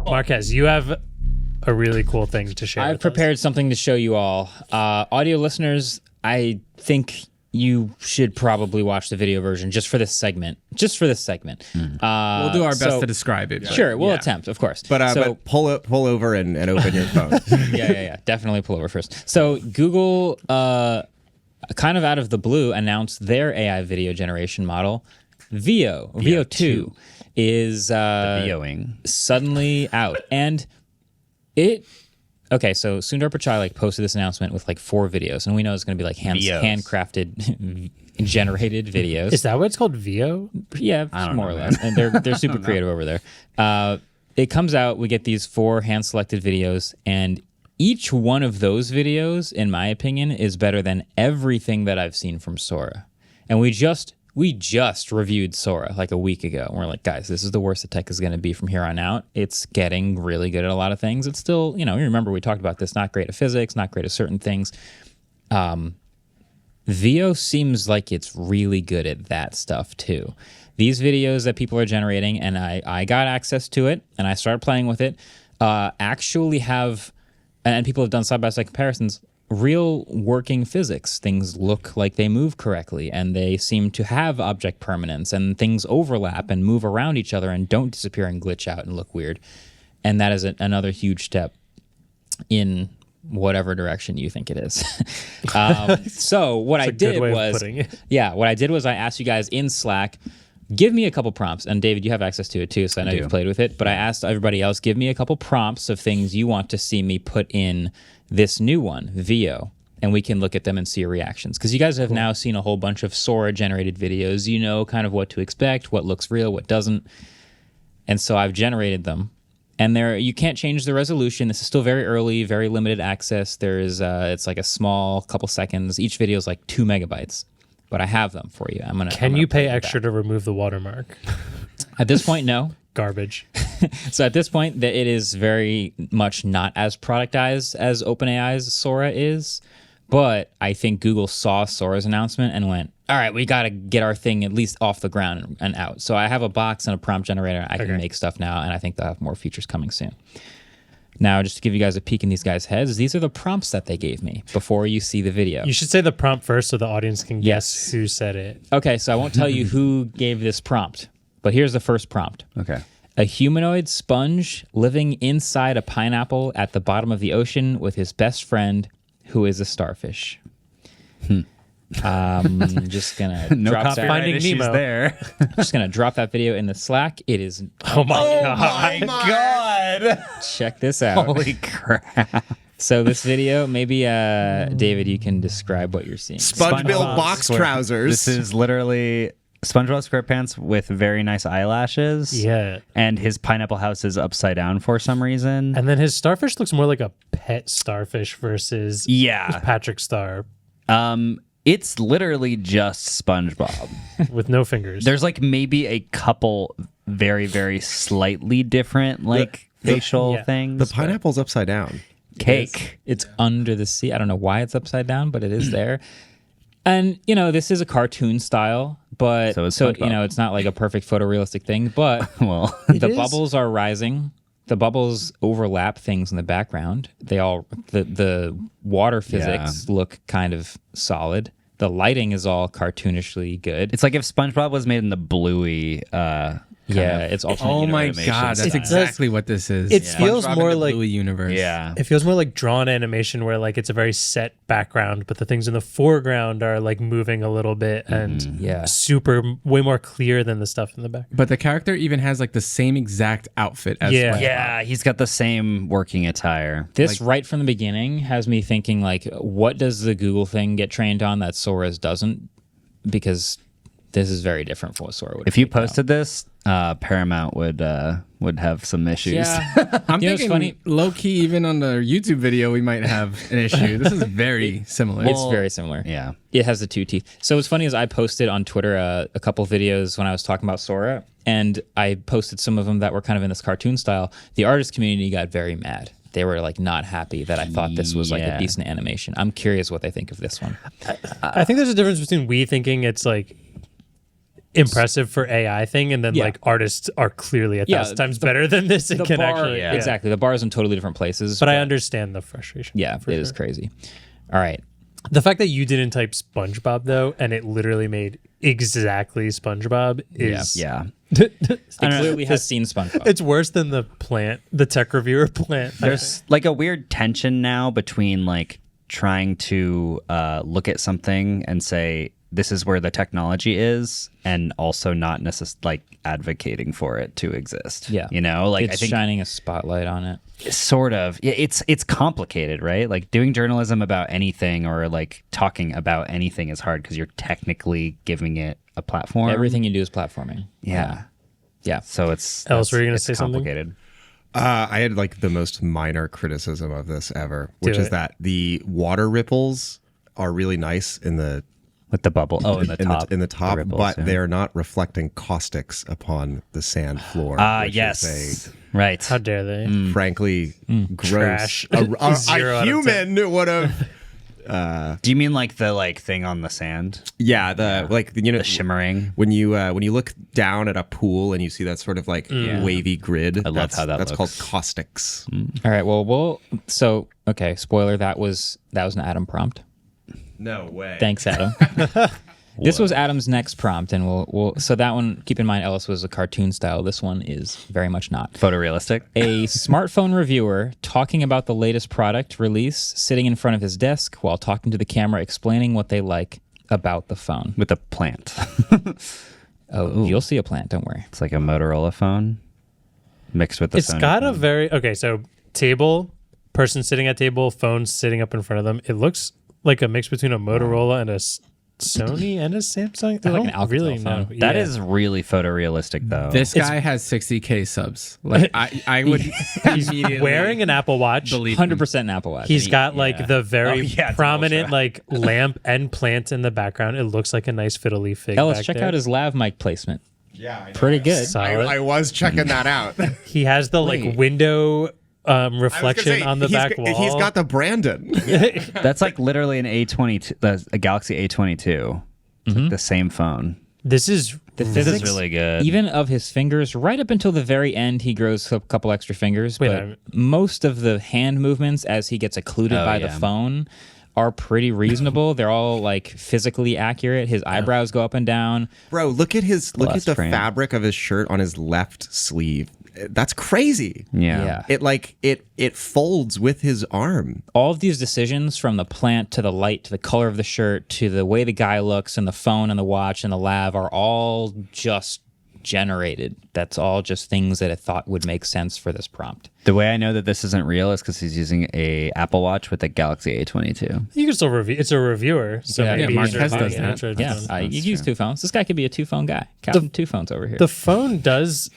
Marques, you have a really cool thing to share. I've prepared something to show you all. Audio listeners, I think you should probably watch the video version just for this segment. We'll do our best to describe it. Sure, we'll attempt, of course. But pull over and open your phone. Yeah. Definitely pull over first. So Google, kind of out of the blue, announced their AI video generation model, Veo. Veo 2 is suddenly out. And okay, so Sundar Pichai posted this announcement with 4 videos, and we know it's going to be handcrafted, generated videos. Is that what it's called, Veo? Yeah, more or less. And they're super creative over there. It comes out, we get these 4 hand-selected videos, and each one of those videos, in my opinion, is better than everything that I've seen from Sora. And we just reviewed Sora a week ago. And we're like, guys, this is the worst the tech is going to be from here on out. It's getting really good at a lot of things. It's still, you remember we talked about this, not great at physics, not great at certain things. Veo seems like it's really good at that stuff too. These videos that people are generating, and I got access to it, and I started playing with it, actually have... and people have done side-by-side comparisons, real working physics. Things look like they move correctly, and they seem to have object permanence, and things overlap and move around each other and don't disappear and glitch out and look weird. And that is another huge step in whatever direction you think it is. So what I did was I asked you guys in Slack, give me a couple prompts. And David, you have access to it too, so I know you've played with it. But I asked everybody else, give me a couple prompts of things you want to see me put in this new one, Veo. And we can look at them and see your reactions. Because you guys have now seen a whole bunch of Sora-generated videos. You know kind of what to expect, what looks real, what doesn't. And so I've generated them. And you can't change the resolution. This is still very early, very limited access. It's a small couple seconds. Each video is 2 megabytes. But I have them for you. Can you pay extra to remove the watermark? At this point, no. Garbage. So at this point, it is very much not as productized as OpenAI's Sora is. But I think Google saw Sora's announcement and went, all right, we got to get our thing at least off the ground and out. So I have a box and a prompt generator. I can make stuff now, and I think they'll have more features coming soon. Now, just to give you guys a peek in these guys' heads, these are the prompts that they gave me before you see the video. You should say the prompt first so the audience can guess who said it. Okay, so I won't tell you who gave this prompt, but here's the first prompt. Okay. A humanoid sponge living inside a pineapple at the bottom of the ocean with his best friend, who is a starfish. Just gonna drop that. Finding Nemo there. Just gonna drop that video in the Slack. It is. Oh my God! Check this out. Holy crap! So this video, maybe David, you can describe what you're seeing. SpongeBob box trousers. This is literally SpongeBob SquarePants with very nice eyelashes. Yeah. And his pineapple house is upside down for some reason. And then his starfish looks more like a pet starfish versus Patrick Star. It's literally just SpongeBob. With no fingers. There's maybe a couple very, very slightly different facial things. The pineapple's upside down. Cake. It's under the sea. I don't know why it's upside down, but it is there. And, this is a cartoon style, but so it's not like a perfect photorealistic thing, but the bubbles are rising. The bubbles overlap things in the background. The water physics look kind of solid. The lighting is all cartoonishly good. It's like if SpongeBob was made in the bluey. It's alternate Oh my animation God, that's style. exactly what this is. It feels SpongeBob more in the like Bluey universe. Yeah. It feels more like drawn animation where it's a very set background, but the things in the foreground are moving a little bit and way more clear than the stuff in the back. But the character even has the same exact outfit as SpongeBob. Yeah, he's got the same working attire. This right from the beginning has me thinking what does the Google thing get trained on that Sora's doesn't? Because this is very different from what Sora would. If you posted this, Paramount would have some issues. Yeah. I'm thinking funny? low key, even on the YouTube video, we might have an issue. This is very similar. It's very similar. Yeah. It has the 2 teeth. So what's funny is I posted on Twitter a couple videos when I was talking about Sora, and I posted some of them that were kind of in this cartoon style. The artist community got very mad. They were not happy that I thought this was a decent animation. I'm curious what they think of this one. I think there's a difference between we thinking it's impressive for AI thing, and then like artists are clearly 1,000 times better than this. It can actually exactly. The bar is in totally different places, but I understand the frustration. Yeah, it is crazy. All right. The fact that you didn't type SpongeBob though, and it literally made exactly SpongeBob is It clearly has seen SpongeBob. It's worse than the tech reviewer plant. There's like a weird tension now between like trying to look at something and say this is where the technology is, and also not necessarily like advocating for it to exist. Yeah, you know, like it's I think shining a spotlight on it. Sort of. It's complicated, right? Like doing journalism about anything or like talking about anything is hard because you're technically giving it a platform. Everything you do is platforming. Yeah. So it's Else, were you going to say complicated. I had like the most minor criticism of this ever, which is that the water ripples are really nice in the with the bubble. Oh, in the top, ripples, but they are not reflecting caustics upon the sand floor. Yes. Right. How dare they? Frankly, gross. Trash. A human would have. Do you mean like the thing on the sand? Yeah, the shimmering. When you look down at a pool and you see that sort of like wavy grid. I love how that's called caustics. All right. Well, okay. Spoiler. That was an Adam prompt. No way. Thanks, Adam. This was Adam's next prompt, and we'll so that one, keep in mind, Ellis was a cartoon style. This one is very much not. Photorealistic. A smartphone reviewer talking about the latest product release, sitting in front of his desk while talking to the camera, explaining what they like about the phone. With a plant. You'll see a plant, don't worry. It's like a Motorola phone mixed with the It's Sony got phone. a very... Okay, so table, person sitting at table, phone sitting up in front of them. It looks like a mix between a Motorola and a Sony and a Samsung. I like don't an Alcatel really phone. know. That is really photorealistic, though. This guy has 60K subs. Like I would immediately wearing an Apple Watch. believe him. 100% an Apple Watch. He's got like the very it's prominent ultra. like lamp and plant in the background. It looks like a nice fiddly fig. Ellis, back check there. out his lav mic placement. Yeah, I know. Pretty good. Solid. I was checking that out. He has the like window reflection on the back wall. He's got the Brandon. That's like literally an A22, a Galaxy A22. It's like the same phone. This is This is really good. Even of his fingers, right up until the very end, he grows a couple extra fingers. But most of the hand movements as he gets occluded by the phone are pretty reasonable. They're all like physically accurate. His eyebrows go up and down. Bro, look at the fabric of his shirt on his left sleeve. That's crazy. Yeah. It folds with his arm. All of these decisions, from the plant to the light to the color of the shirt to the way the guy looks and the phone and the watch and the lav, are all just generated. That's all just things that I thought would make sense for this prompt. The way I know that this isn't real is because he's using a Apple Watch with a Galaxy A22. You can still review. It's a reviewer, so maybe Marques he's does reviewing that. it. Yeah, you use two phones. This guy could be a two-phone guy. Counting two phones over here. The phone does.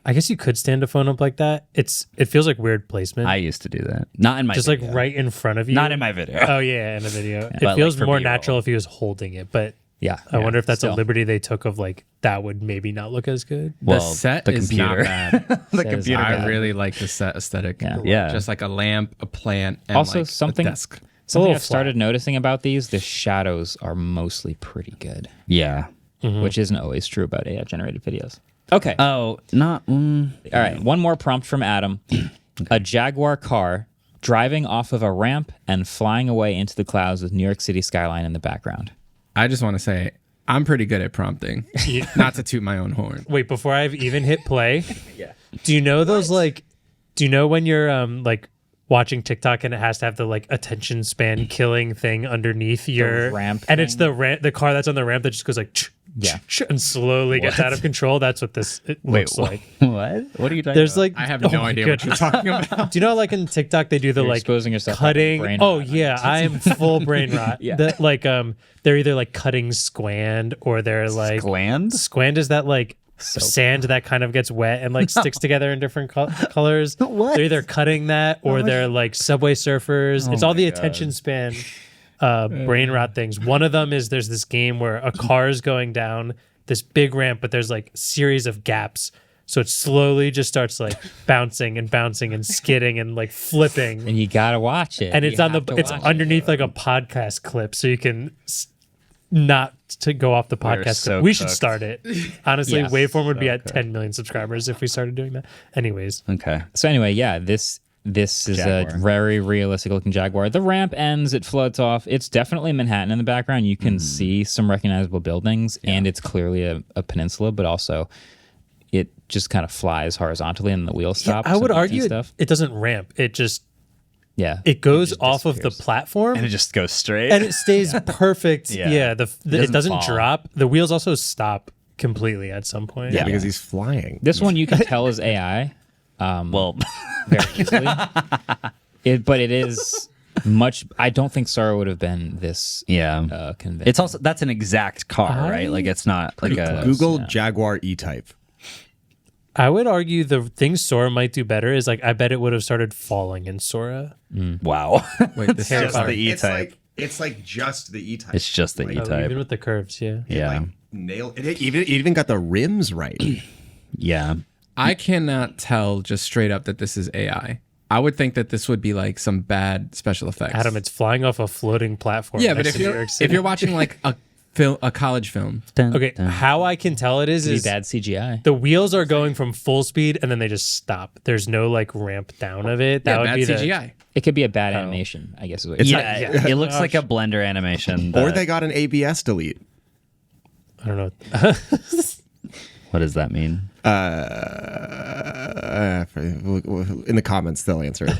I guess you could stand a phone up like that. It feels like weird placement. I used to do that. Not in my just video. like right in front of you. Not in my video. Oh yeah, in a video. It But, feels like, for more B-roll. natural if he was holding it, but yeah. I wonder if that's still. a liberty they took of like that would maybe not look as good. The Well, set the is computer. not bad. The computer. I really like the set aesthetic. Yeah. Just like a lamp, a plant, and Also, like something- a desk. Something little I've started noticing about these, the shadows are mostly pretty good, Yeah. which isn't always true about AI-generated videos. Okay. Oh, not. All right. One more prompt from Adam. A Jaguar car driving off of a ramp and flying away into the clouds with New York City skyline in the background. I just want to say I'm pretty good at prompting. Not to toot my own horn. Wait, before I've even hit play, do you know those like? Do you know when you're like watching TikTok and it has to have the like attention span killing thing underneath your ramp and it's thing? the car that's on the ramp that just goes like and slowly gets out of control. That's what this looks like. What? What are you talking There's about? like I have no idea what you're talking about. Do you know like in TikTok they do the You're like exposing yourself to cutting? brain Oh rot. yeah, I am full brain rot. Yeah. That, like they're either like cutting squand or they're like Gland? Squand is that like sand that kind of gets wet and like sticks together in different colors. What? They're either cutting that or they're like Subway Surfers. It's all the attention span brain rot things. One of them is there's this game where a car is going down this big ramp, but there's like series of gaps. So it slowly just starts like bouncing and skidding and like flipping. And you got to watch it. And it's You on have to it's watch underneath like a podcast clip, so you can not to go off the podcast. so We should cooked. start it. Honestly, Yes. Waveform would be at 10 million subscribers if we started doing that. Anyways, Okay. So anyway, yeah, this is Jaguar. a very realistic looking Jaguar. The ramp ends, it floats off. It's definitely Manhattan in the background. You can see some recognizable buildings, and it's clearly a peninsula, but also it just kind of flies horizontally and the wheel stops. I would and argue stuff. it doesn't ramp. It just Yeah. it goes just off of the disappears. platform And it just goes straight. and it stays perfect. Yeah. Yeah, it doesn't fall. drop. The wheels also stop completely at some point. Yeah, because he's flying. This one you can tell is AI well, very easily. But it is much. I don't think Sora would have been this yeah. convincing. It's also that's an exact car, right? Like it's not like a Google Jaguar E-Type. I would argue the thing Sora might do better is like I bet it would have started falling in Sora. wow. Wait, this Just is the E-Type. It's like just the E-Type. It's just the Oh, E-Type. even with the curves, yeah. Yeah. Nailed it. It even got the rims right. Yeah. I cannot tell just straight up that this is AI. I would think that this would be like some bad special effects. Adam, it's flying off a floating platform. yeah, but next if to New you're York City. if you're watching like a college film, okay, how I can tell it is It'd be bad CGI. the wheels are going from full speed and then they just stop. There's no like ramp down of it. That yeah, would bad be CGI. It could be a bad animation, I guess. Is what you're saying. Yeah, it looks like a Blender animation. Or that- they got an ABS delete. I don't know. what does that mean? In the comments, they'll answer it.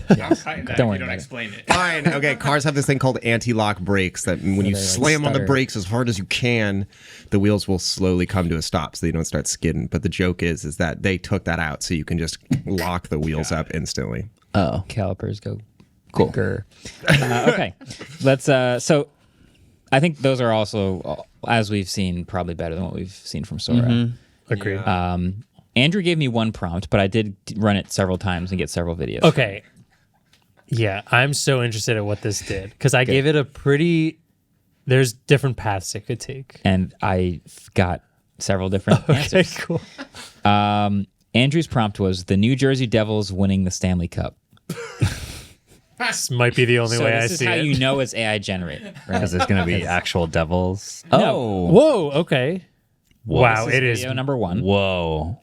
Don't worry about it. explain it. Fine. Okay, cars have this thing called anti-lock brakes that when you they, like, slam on the stutter. brakes as hard as you can, the wheels will slowly come to a stop so they don't start skidding. But the joke is that they took that out so you can just lock the wheels up instantly. Oh. Calipers go cool. Okay, let's. So, I think those are also, as we've seen, probably better than what we've seen from Sora. Agreed. Andrew gave me one prompt, but I did run it several times and get several videos. Okay. Yeah, I'm so interested in what this did because I gave it a pretty. There's different paths it could take. And I got several different answers. cool. Andrew's prompt was the New Jersey Devils winning the Stanley Cup. This might be the only So way I this is see how it. you know it's AI generated. Right? Because there's going to be actual devils. No. Oh. Whoa. Okay. Wow. This It is. video number one. Whoa.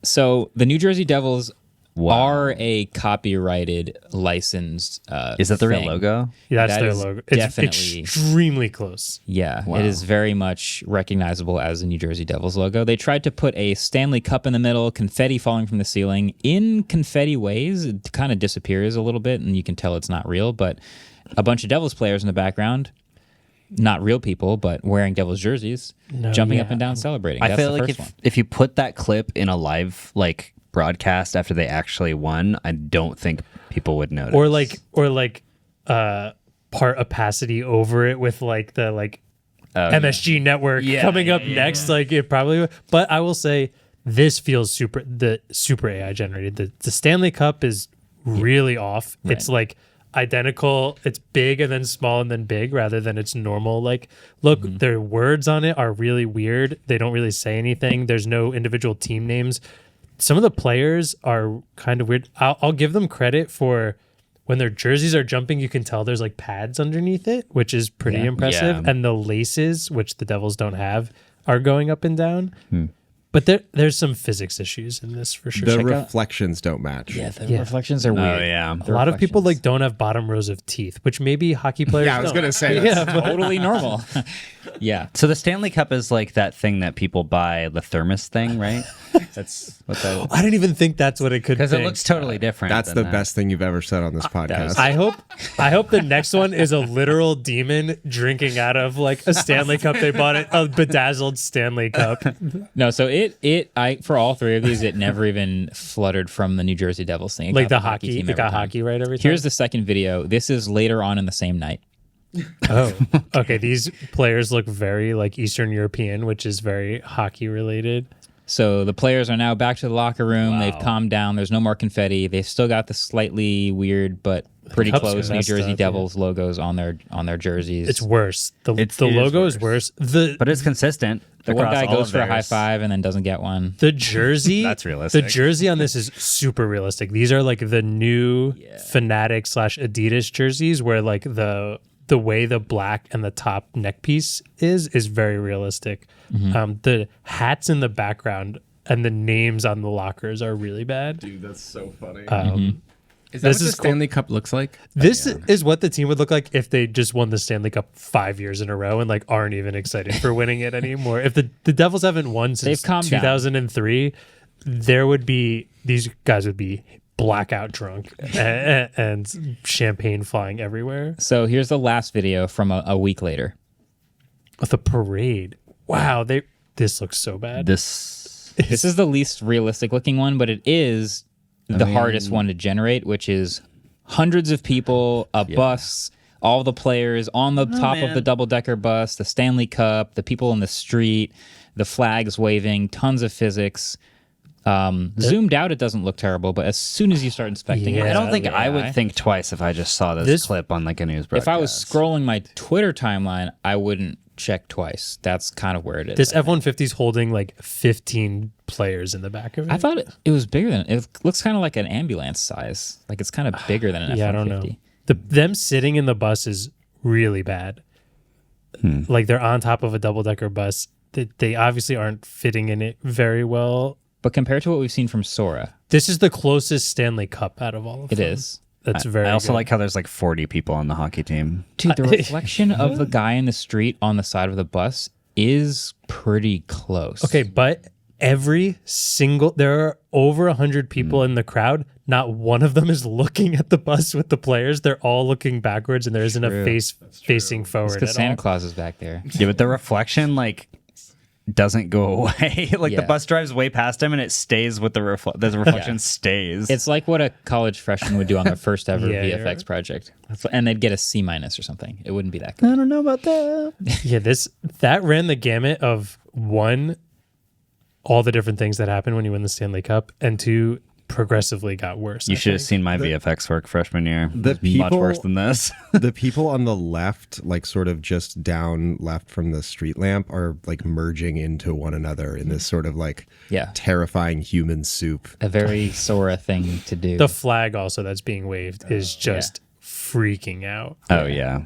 So the New Jersey Devils Wow. are a copyrighted, licensed. Is that the real thing. logo? That's That their is logo. It's definitely- extremely close. Yeah, Wow. it is very much recognizable as the New Jersey Devils logo. They tried to put a Stanley Cup in the middle, confetti falling from the ceiling. In confetti ways, it kind of disappears a little bit, and you can tell it's not real, but a bunch of Devils players in the background, not real people, but wearing Devils jerseys, jumping up and down, celebrating. I That's feel the like first one. if you put that clip in a live broadcast after they actually won, I don't think people would notice. Or part opacity over it with the MSG network coming up next. Like it probably would. But I will say this feels super AI generated. The Stanley Cup is really off. Right. It's like identical. It's big and then small and then big rather than it's normal. Like look, their words on it are really weird. They don't really say anything. There's no individual team names. Some of the players are kind of weird. I'll give them credit for when their jerseys are jumping, you can tell there's like pads underneath it, which is pretty impressive. Yeah. And the laces, which the Devils don't have, are going up and down. But there's some physics issues in this for sure. The Check out- reflections don't match. Yeah, the reflections are weird. yeah. a lot of people don't have bottom rows of teeth, which maybe hockey players Yeah, I was don't. gonna say Yeah, but Totally normal. Yeah. So the Stanley Cup is like that thing that people buy, the thermos thing, right? That's what that is. I didn't even think that's what it could be. Because it looks totally different. That's than the that. best thing you've ever said on this podcast. I hope the next one is a literal demon drinking out of like a Stanley Cup. They bought it, a bedazzled Stanley Cup. No, so I for all three of these, it never even fluttered from the New Jersey Devils thing. It Like got the hockey, team it every got time. hockey right every time. Here's the second video. This is later on in the same night. Oh, okay. These players look very like Eastern European, which is very hockey related. So the players are now back to the locker room. They've calmed down. There's no more confetti. They've still got the slightly weird but pretty Cups close are New messed Jersey up, Devils logos on their jerseys. It's worse. The It is logo is worse. But it's consistent. the one across guy all goes of for a high theirs. five and then doesn't get one. The jersey, That's realistic. The jersey on this is super realistic. These are like the new Fnatic / Adidas jerseys, where like the the way the black and the top neck piece is very realistic. The hats in the background and the names on the lockers are really bad. Dude, that's so funny. Is that what the Stanley Cup looks like? This is what the team would look like if they just won the Stanley Cup 5 years in a row and like aren't even excited for winning it anymore. If the Devils haven't won since 2003, these guys would be blackout drunk and champagne flying everywhere. So here's the last video from a week later. The parade. Wow, this looks so bad. This is the least realistic looking one, but it is the hardest one to generate, which is hundreds of people, a bus, all the players on the top of the double-decker bus, the Stanley Cup, the people in the street, the flags waving, tons of physics. Zoomed out, it doesn't look terrible, but as soon as you start inspecting it, I don't think I would think twice if I just saw this clip on like a news broadcast. If I was scrolling my Twitter timeline, I wouldn't check twice. That's kind of where it is. This F-150 is holding like 15 players in the back of it. I thought it was bigger than it looks kind of like an ambulance size. Like it's kind of bigger than an F-150. I don't know. Them sitting in the bus is really bad. Like they're on top of a double-decker bus. They obviously aren't fitting in it very well. But compared to what we've seen from Sora, this is the closest Stanley Cup out of all of them. it is. That's very I also good. like how there's like 40 people on the hockey team. Dude, the reflection of the guy in the street on the side of the bus is pretty close. Okay, but there are over 100 people in the crowd. Not one of them is looking at the bus with the players. They're all looking backwards, and there isn't a face facing forward because at Santa all. Claus is back there. Yeah, but the reflection like doesn't go away. Like the Yeah. bus drives way past him and it stays with the reflection stays. It's like what a college freshman would do on their first ever Yeah, you're VFX right. project. And they'd get a C- or something. It wouldn't be that good. I don't know about that. Yeah, that ran the gamut of one, all the different things that happen when you win the Stanley Cup, and two, progressively got worse. You I should have think. seen my VFX work freshman year. The It's much people- worse than this. The people on the left, like sort of just down left from the street lamp, are like merging into one another in this sort of like terrifying human soup. A very Sora thing to do. The flag also that's being waved is just freaking out. Oh yeah,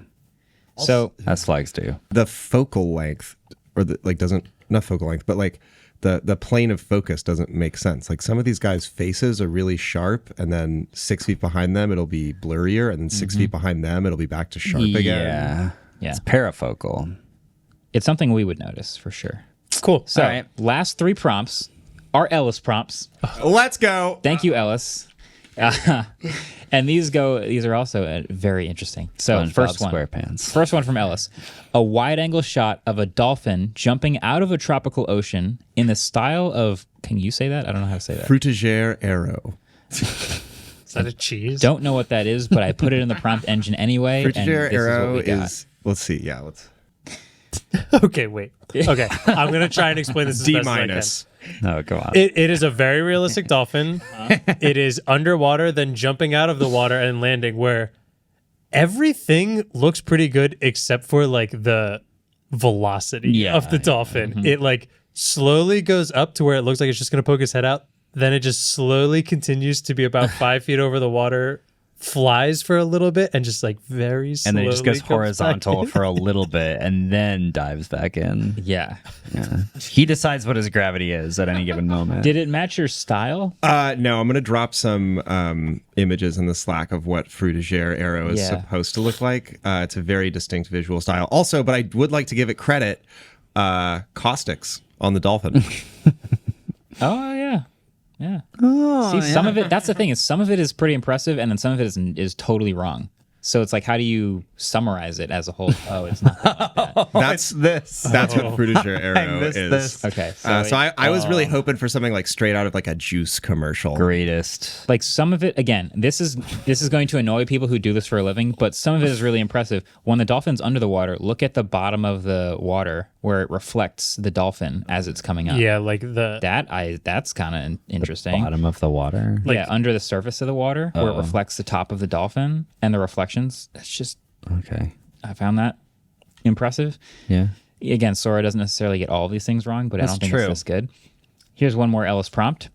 So that's flags too. The focal length, or the like, doesn't not focal length, but like the plane of focus doesn't make sense. Like some of these guys' faces are really sharp, and then 6 feet behind them it'll be blurrier, and then 6 feet behind them it'll be back to sharp again. yeah, It's parafocal. it's something we would notice for sure. Cool. So All right. last three prompts are Ellis prompts. Let's go. Thank you, Ellis. And these are also very interesting. So SpongeBob first one SquarePants. First one from Ellis. A wide-angle shot of a dolphin jumping out of a tropical ocean in the style of, can you say that? I don't know how to say that. Frutagere arrow. Is that a cheese? Don't know what that is, but I put it in the prompt engine anyway. And Frutagere this arrow is what we got. is, let's see. Yeah, let's. Okay, wait. Okay, I'm going to try and explain this as D best as I can. minus. No, go on. It is a very realistic dolphin. It is underwater, then jumping out of the water and landing, where everything looks pretty good except for like the velocity of the dolphin. It like slowly goes up to where it looks like it's just going to poke its head out. Then it just slowly continues to be about 5 feet over the water, flies for a little bit, and just like very slowly and then it just goes comes horizontal back in. for a little bit and then dives back in. Yeah. He decides what his gravity is at any given moment. Did it match your style? No, I'm going to drop some images in the Slack of what Frutagere arrow is Yeah. supposed to look like. It's a very distinct visual style. Also, but I would like to give it credit, caustics on the dolphin. Oh, yeah. Yeah. See, some of it, that's the thing, is some of it is pretty impressive, and then some of it is totally wrong. So it's like, how do you summarize it as a whole? Oh, it's not like that. That's this. That's what Frutagere arrow missed is. this. Okay. So I was really hoping for something like straight out of like a juice commercial. Greatest. Like some of it, again, this is going to annoy people who do this for a living, but some of it is really impressive. When the dolphin's under the water, look at the bottom of the water where it reflects the dolphin as it's coming up. Yeah, like That's kind of interesting. Bottom of the water. Yeah, under the surface of the water where it reflects the top of the dolphin and the reflections. That's just, Okay. I found that impressive. Yeah. Again, Sora doesn't necessarily get all of these things wrong, but I That's don't think true. it's this good. Here's one more Ellis prompt.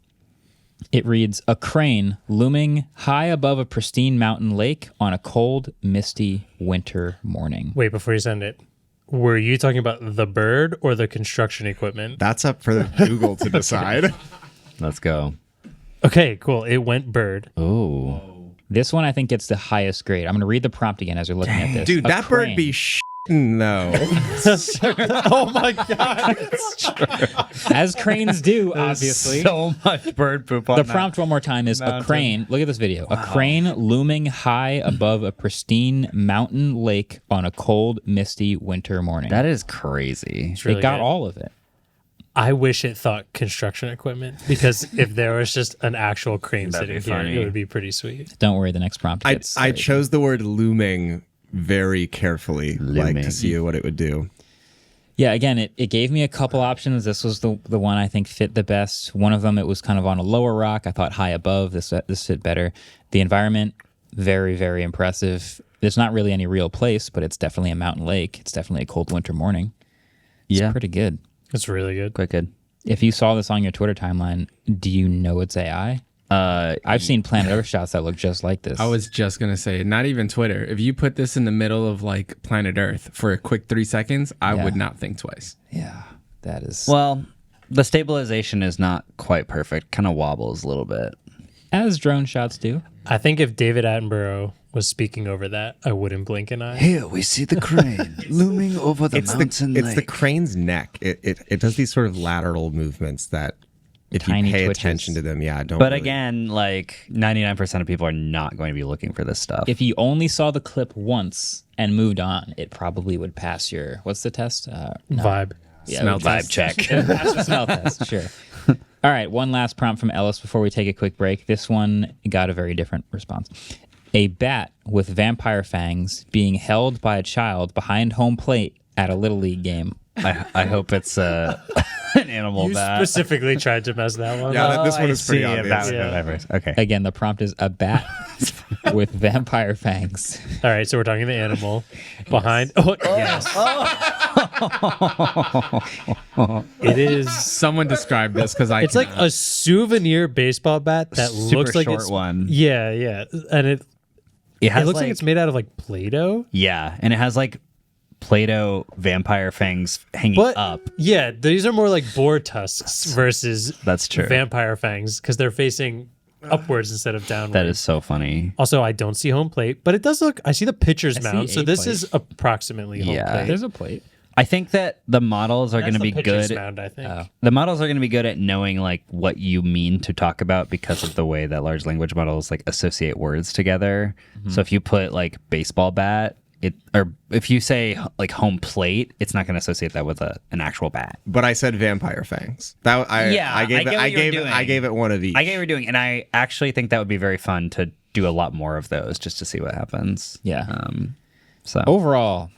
It reads, a crane looming high above a pristine mountain lake on a cold, misty winter morning. Wait, before you send it, were you talking about the bird or the construction equipment? That's up for Google to decide. Let's go. Okay, cool. It went bird. Oh. This one I think gets the highest grade. I'm going to read the prompt again as you're looking at this. Dude, A that crane. bird be shitting though. Oh my god. As cranes do, obviously. So much bird poop on The prompt one more time is a crane. Look at this video. A crane looming high above a pristine mountain lake on a cold, misty winter morning. That is crazy. It's really it got good. all of it. I wish it thought construction equipment, because if there was just an actual crane That'd sitting be here, funny. it would be pretty sweet. Don't worry, the next prompt I gets... chose the word looming very carefully, like Looming. to see what it would do. Yeah, again, it gave me a couple options. This was the one I think fit the best. One of them, it was kind of on a lower rock. I thought high above. This fit better. The environment, very, very impressive. There's not really any real place, but it's definitely a mountain lake. It's definitely a cold winter morning. It's pretty good. It's really good. Quite good. If you saw this on your Twitter timeline, do you know it's AI? I've seen Planet Earth shots that look just like this. I was just going to say, not even Twitter. If you put this in the middle of like Planet Earth for a quick 3 seconds, I would not think twice. Yeah, that is... Well, the stabilization is not quite perfect. Kind of wobbles a little bit. as drone shots do. I think if David Attenborough was speaking over that, I wouldn't blink an eye. Here we see the crane looming over the mountain It's lake. the crane's neck. It does these sort of lateral movements that if Tiny you pay twitches. attention to them, don't. But really- again, like 99% of people are not going to be looking for this stuff. If you only saw the clip once and moved on, it probably would pass your, what's the test? Vibe. Yeah, Smell it would pass- vibe check. it would pass the smell test, sure. All right, one last prompt from Ellis before we take a quick break. This one got a very different response. A bat with vampire fangs being held by a child behind home plate at a Little League game. I hope it's an animal You bat. specifically tried to mess that one Yeah, up. this one I is pretty see. obvious. That was Yeah. my first. Okay. Again, the prompt is a bat with vampire fangs. All right, so we're talking the animal behind. Oh, yes. It is. Someone describe this because I. It's like a souvenir baseball bat that Super looks like short it's one. Yeah, yeah, and it It looks like it's made out of like Play-Doh. Yeah, and it has like Play-Doh vampire fangs hanging But up. yeah, these are more like boar tusks versus That's true. vampire fangs because they're facing upwards instead of downwards. That is so funny. Also, I don't see home plate, but it does look. I see the pitcher's I see mount, so a this plate. is approximately home Yeah. plate. There's a plate. I think that the models are That's going to the be pitcher's good. mound, I think. The models are going to be good at knowing like what you mean to talk about because of the way that large language models like associate words together. So if you put like baseball bat, or if you say like home plate, it's not going to associate that with an actual bat. But I said vampire fangs. Yeah, I gave I get what you're doing. I gave it one of each. I get what you're doing, and I actually think that would be very fun to do a lot more of those just to see what happens. Yeah. So Overall,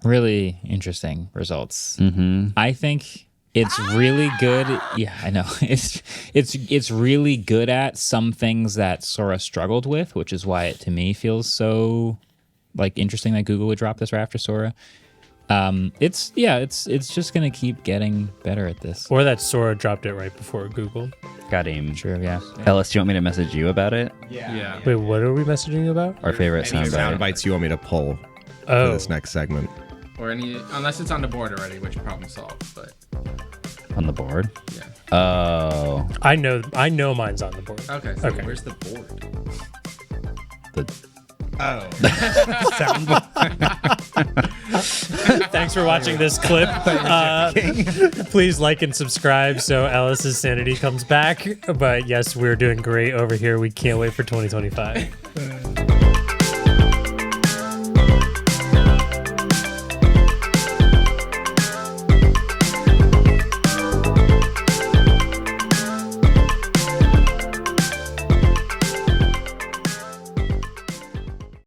really interesting results. Mm-hmm. I think it's really good. Yeah, I know. It's really good at some things that Sora struggled with, which is why it to me feels so like interesting that Google would drop this right after Sora. It's just gonna keep getting better at this. Or that Sora dropped it right before Google. got him. Sure, yeah. Ellis, do you want me to message you about it? Yeah. Wait, what are we messaging about? Our favorite Any sound soundbite. bites you want me to pull for Oh, this next segment? Or any, unless it's on the board already, which problem solved. But On the board? yeah. Oh. I know mine's on the board. Okay. So Okay. where's the board? Thanks for watching this clip. Please like and subscribe so Alice's sanity comes back. But yes, we're doing great over here. We can't wait for 2025.